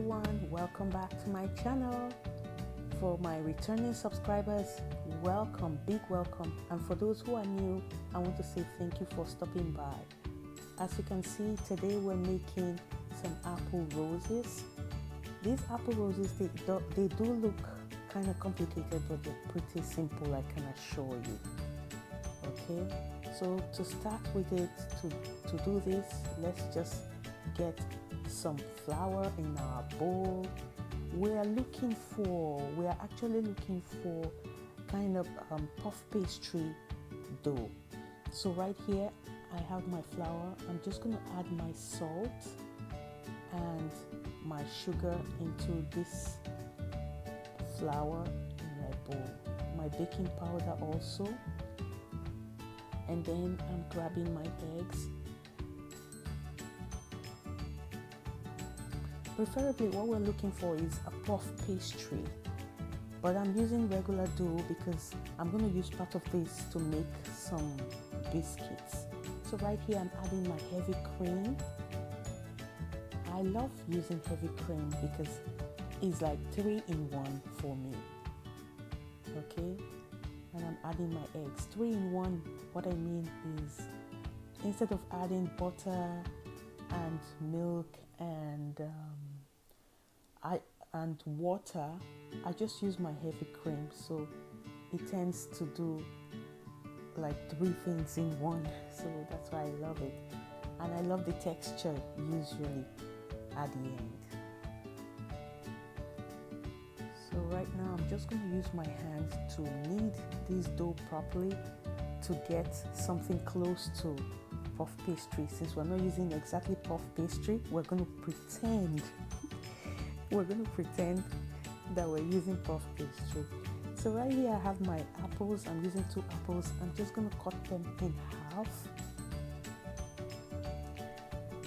everyone, welcome back to my channel. For my returning subscribers, welcome, big welcome. And for those who are new, I want to say thank you for stopping by. As you can see, today we're making some apple roses. These apple roses, they do look kind of complicated, but they're pretty simple, I can assure you. Okay, so to start with it, to do this, let's just get some flour in our bowl. We are actually looking for kind of puff pastry dough. So right here I have my flour. I'm just going to add my salt and my sugar into this flour in my bowl, my baking powder also, and then I'm grabbing my eggs. Preferably what we're looking for is a puff pastry, but I'm using regular dough because I'm going to use part of this to make some biscuits. So right here I'm adding my heavy cream. I love using heavy cream because it's like 3 in 1 for me. Okay, and I'm adding my eggs. 3 in 1, what I mean is instead of adding butter and milk and water, I just use my heavy cream, so it tends to do like 3 things in 1. So that's why I love it, and I love the texture usually at the end. So right now I'm just going to use my hands to knead this dough properly to get something close to puff pastry. Since we're not using exactly puff pastry, we're going to pretend that we're using puff pastry. So right here I have my apples. I'm using 2 apples. I'm just going to cut them in half.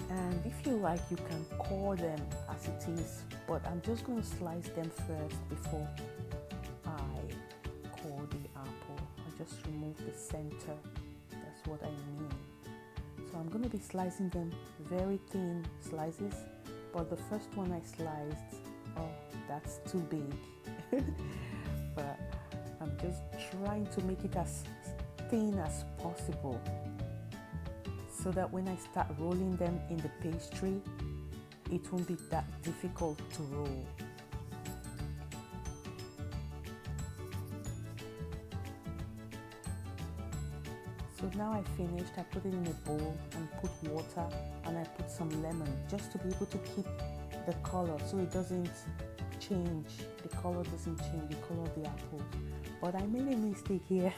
And if you like, you can core them as it is, but I'm just going to slice them first before I core the apple. I just remove the center. That's what I mean. So I'm going to be slicing them very thin slices, but the first one I sliced, oh, that's too big. But I'm just trying to make it as thin as possible so that when I start rolling them in the pastry, it won't be that difficult to roll. So now I finished. I put it in a bowl and put water, and I put some lemon just to be able to keep the color so it doesn't change. The color doesn't change, the color of the apple. But I made a mistake here.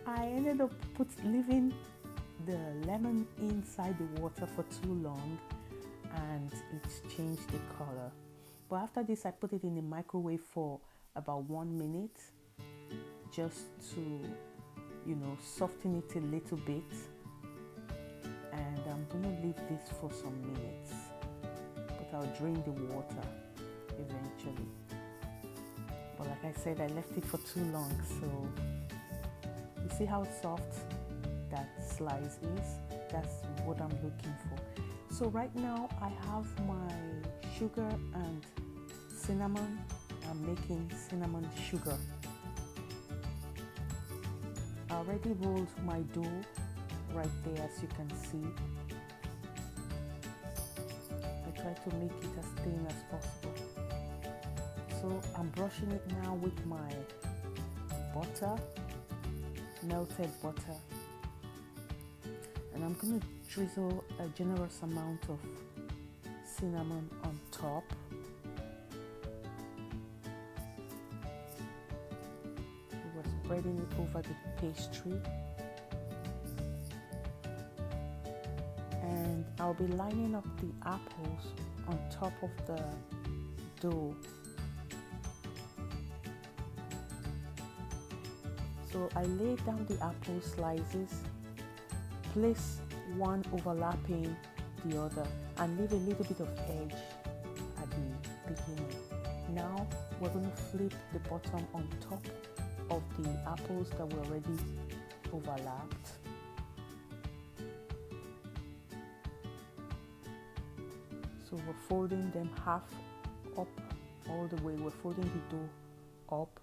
I ended up leaving the lemon inside the water for too long, and it's changed the color. But after this, I put it in the microwave for about 1 minute just to soften it a little bit, and I'm gonna leave this for some minutes, but I'll drain the water eventually. But like I said, I left it for too long, so you see how soft that slice is? That's what I'm looking for. So right now I have my sugar and cinnamon. I'm making cinnamon sugar. I already rolled my dough right there, as you can see. I try to make it as thin as possible. So I'm brushing it now with my butter, melted butter, and I'm going to drizzle a generous amount of cinnamon on top. Spreading it over the pastry, and I'll be lining up the apples on top of the dough. So I lay down the apple slices, place one overlapping the other, and leave a little bit of edge at the beginning. Now we're going to flip the bottom on top of the apples that were already overlapped. So we're folding them half up all the way. We're folding the dough up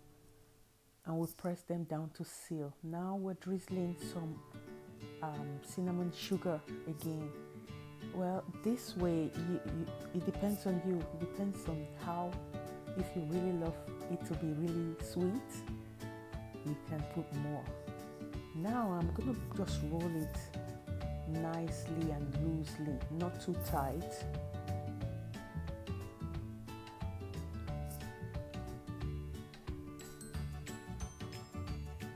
and we press them down to seal. Now we're drizzling some cinnamon sugar again. Well, this way, it depends on you. It depends on how, if you really love it to be really sweet, you can put more. Now I'm going to just roll it nicely and loosely, not too tight.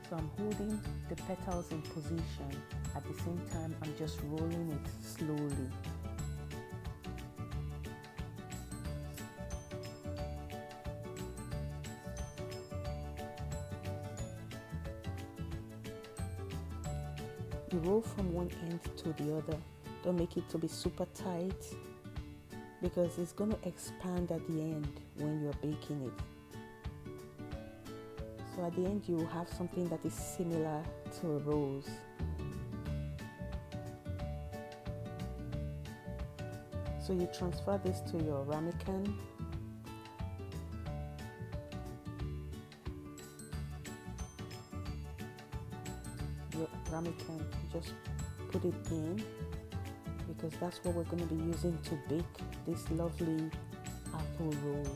So I'm holding the petals in position. At the same time, I'm just rolling it slowly. You roll from one end to the other. Don't make it to be super tight because it's going to expand at the end when you're baking it. So at the end, you will have something that is similar to a rose. So you transfer this to your ramekin. Your ramekin, just put it in because that's what we're going to be using to bake this lovely apple rose.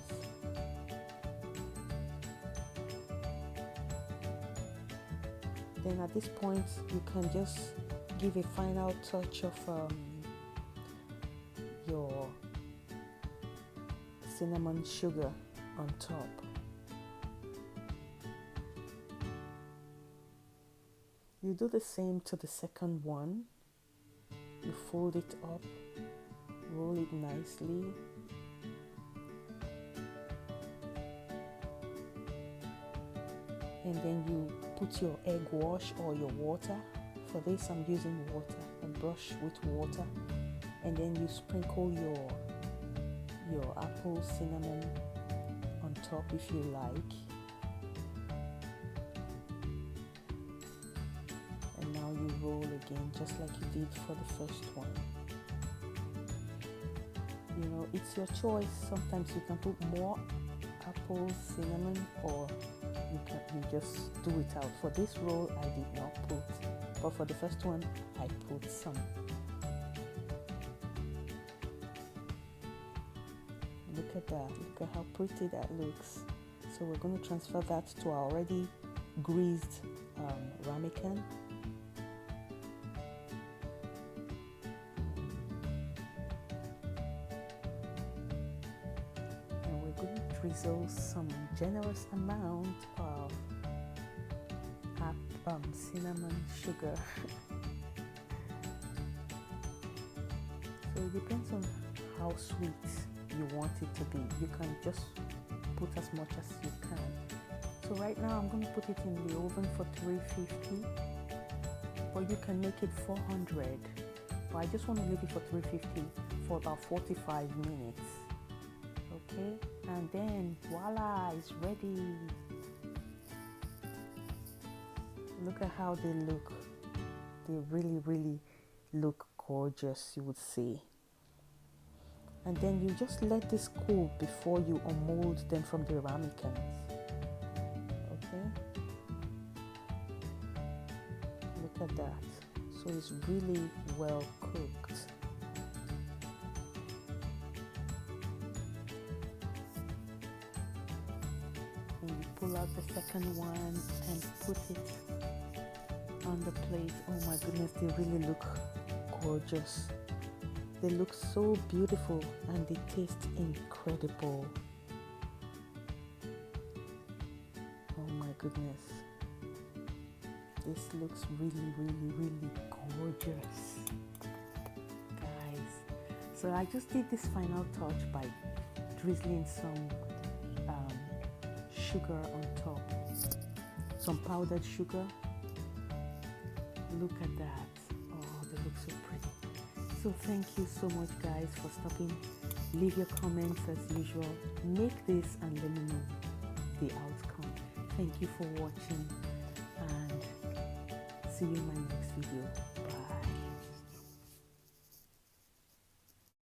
Then at this point, you can just give a final touch of your cinnamon sugar on top. You do the same to the second one. You fold it up, roll it nicely. And then you put your egg wash or your water. For this, I'm using water, a brush with water. And then you sprinkle your apple cinnamon on top if you like. And now you roll again just like you did for the first one. You know, it's your choice. Sometimes you can put more apple cinnamon or you just do it out. For this roll, I did not put, but for the first one, I put some. Look at that. Look at how pretty that looks. So we're going to transfer that to our already greased ramekin. And we're going to drizzle some generous amount of cinnamon sugar. So it depends on how sweet you want it to be. You can just put as much as you can. So right now I'm going to put it in the oven for 350, but you can make it 400. But I just want to leave it for 350 for about 45 minutes. Okay, and then voila, it's ready. Look at how they look. They really look gorgeous, you would say. And then you just let this cool before you unmold them from the ramekins. Okay, look at that. So it's really well cooked. And you pull out the second one and put it on the plate. Oh my goodness, they really look gorgeous. They look so beautiful and they taste incredible. Oh my goodness. This looks really gorgeous, guys. So I just did this final touch by drizzling some sugar on top, some powdered sugar. Look at that. Oh, they look so pretty. So thank you so much, guys, for stopping. Leave your comments as usual. Make this and let me know the outcome. Thank you for watching and see you in my next video.